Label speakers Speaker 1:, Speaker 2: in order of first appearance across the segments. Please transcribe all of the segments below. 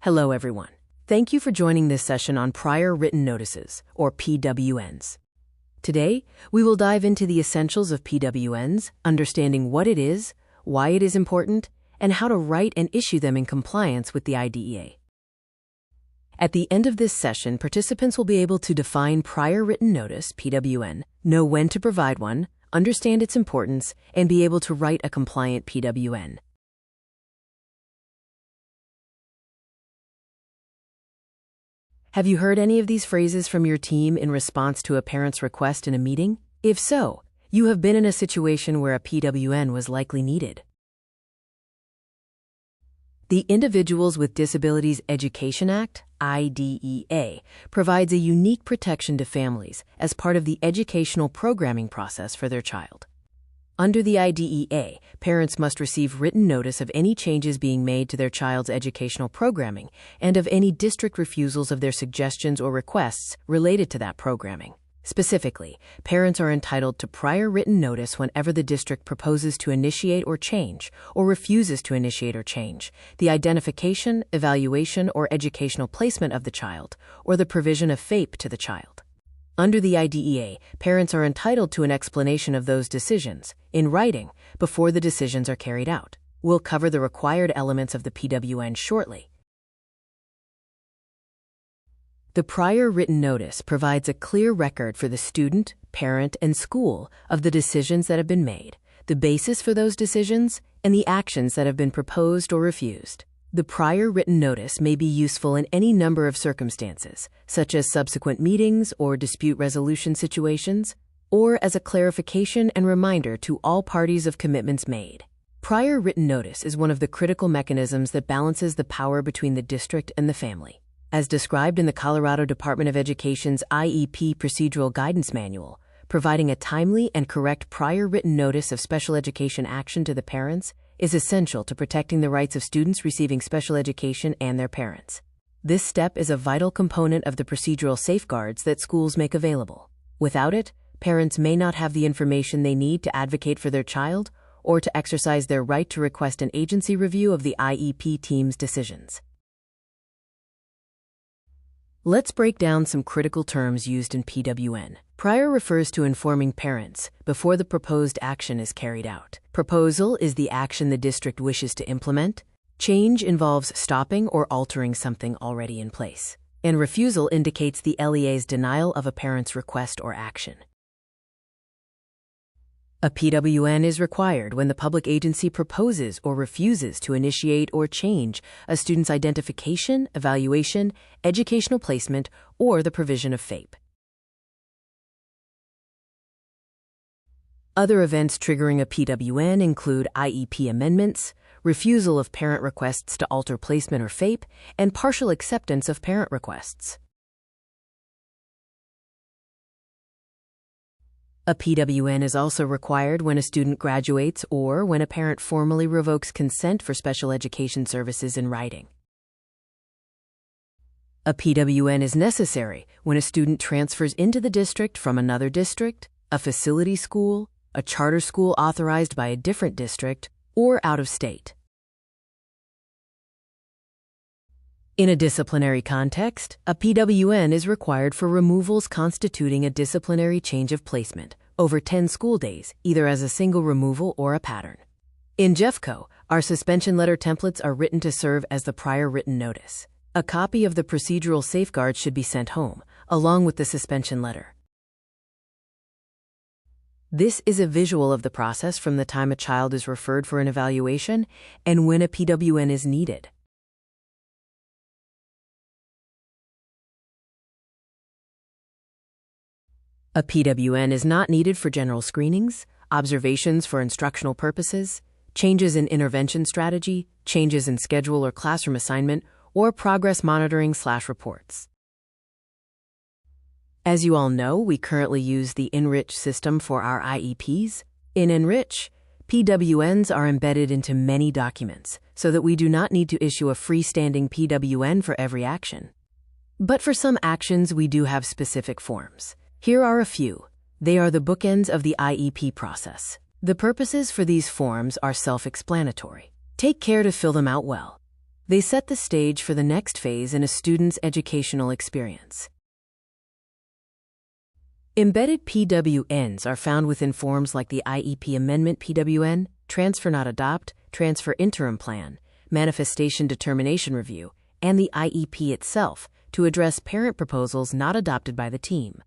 Speaker 1: Hello, everyone. Thank you for joining this session on Prior Written Notices, or PWNs. Today, we will dive into the essentials of PWNs, understanding what it is, why it is important, and how to write and issue them in compliance with the IDEA. At the end of this session, participants will be able to define Prior Written Notice, PWN, know when to provide one, understand its importance, and be able to write a compliant PWN. Have you heard any of these phrases from your team in response to a parent's request in a meeting? If so, you have been in a situation where a PWN was likely needed. The Individuals with Disabilities Education Act, IDEA, provides a unique protection to families as part of the educational programming process for their child. Under the IDEA, parents must receive written notice of any changes being made to their child's educational programming and of any district refusals of their suggestions or requests related to that programming. Specifically, parents are entitled to prior written notice whenever the district proposes to initiate or change, or refuses to initiate or change, the identification, evaluation, or educational placement of the child, or the provision of FAPE to the child. Under the IDEA, parents are entitled to an explanation of those decisions, in writing, before the decisions are carried out. We'll cover the required elements of the PWN shortly. The prior written notice provides a clear record for the student, parent, and school of the decisions that have been made, the basis for those decisions, and the actions that have been proposed or refused. The prior written notice may be useful in any number of circumstances, such as subsequent meetings or dispute resolution situations, or as a clarification and reminder to all parties of commitments made. Prior written notice is one of the critical mechanisms that balances the power between the district and the family. As described in the Colorado Department of Education's IEP Procedural Guidance Manual, providing a timely and correct prior written notice of special education action to the parents is essential to protecting the rights of students receiving special education and their parents. This step is a vital component of the procedural safeguards that schools make available. Without it, parents may not have the information they need to advocate for their child or to exercise their right to request an agency review of the IEP team's decisions. Let's break down some critical terms used in PWN. Prior refers to informing parents before the proposed action is carried out. Proposal is the action the district wishes to implement. Change involves stopping or altering something already in place. And refusal indicates the LEA's denial of a parent's request or action. A PWN is required when the public agency proposes or refuses to initiate or change a student's identification, evaluation, educational placement, or the provision of FAPE. Other events triggering a PWN include IEP amendments, refusal of parent requests to alter placement or FAPE, and partial acceptance of parent requests. A PWN is also required when a student graduates or when a parent formally revokes consent for special education services in writing. A PWN is necessary when a student transfers into the district from another district, a facility school, a charter school authorized by a different district, or out of state. In a disciplinary context, a PWN is required for removals constituting a disciplinary change of placement over 10 school days, either as a single removal or a pattern. In Jeffco, our suspension letter templates are written to serve as the prior written notice. A copy of the procedural safeguards should be sent home, along with the suspension letter. This is a visual of the process from the time a child is referred for an evaluation and when a PWN is needed. A PWN is not needed for general screenings, observations for instructional purposes, changes in intervention strategy, changes in schedule or classroom assignment, or progress monitoring/reports. As you all know, we currently use the Enrich system for our IEPs. In Enrich, PWNs are embedded into many documents so that we do not need to issue a freestanding PWN for every action. But for some actions, we do have specific forms. Here are a few. They are the bookends of the IEP process. The purposes for these forms are self-explanatory. Take care to fill them out well. They set the stage for the next phase in a student's educational experience. Embedded PWNs are found within forms like the IEP Amendment PWN, Transfer Not Adopt, Transfer Interim Plan, Manifestation Determination Review, and the IEP itself to address parent proposals not adopted by the team.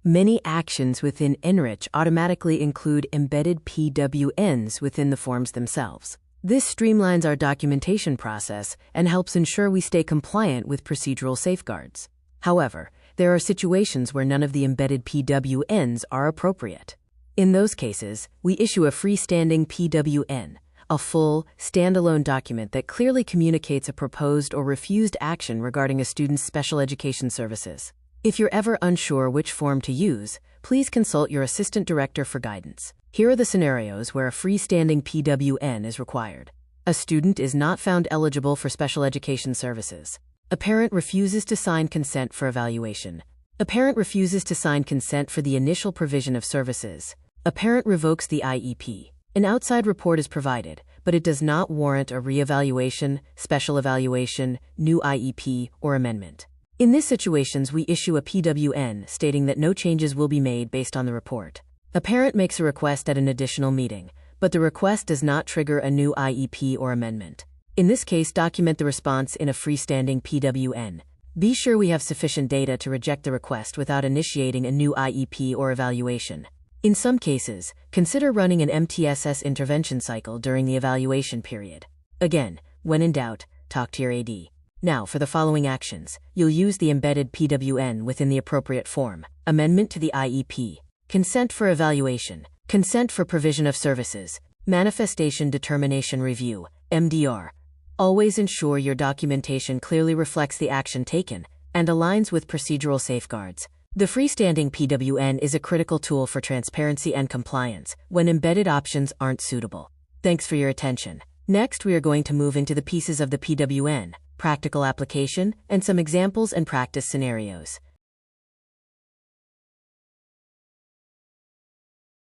Speaker 1: Many actions within Enrich automatically include embedded PWNs within the forms themselves. This streamlines our documentation process and helps ensure we stay compliant with procedural safeguards. However, there are situations where none of the embedded PWNs are appropriate. In those cases, we issue a freestanding PWN, a full, standalone document that clearly communicates a proposed or refused action regarding a student's special education services. If you're ever unsure which form to use, please consult your assistant director for guidance. Here are the scenarios where a freestanding PWN is required. A student is not found eligible for special education services. A parent refuses to sign consent for evaluation. A parent refuses to sign consent for the initial provision of services. A parent revokes the IEP. An outside report is provided, but it does not warrant a reevaluation, special evaluation, new IEP, or amendment. In these situations, we issue a PWN stating that no changes will be made based on the report. A parent makes a request at an additional meeting, but the request does not trigger a new IEP or amendment. In this case, document the response in a freestanding PWN. Be sure we have sufficient data to reject the request without initiating a new IEP or evaluation. In some cases, consider running an MTSS intervention cycle during the evaluation period. Again, when in doubt, talk to your AD. Now, for the following actions, you'll use the embedded PWN within the appropriate form. Amendment to the IEP. Consent for evaluation. Consent for provision of services. Manifestation Determination Review, MDR. Always ensure your documentation clearly reflects the action taken and aligns with procedural safeguards. The freestanding PWN is a critical tool for transparency and compliance when embedded options aren't suitable. Thanks for your attention. Next, we are going to move into the pieces of the PWN, practical application, and some examples and practice scenarios.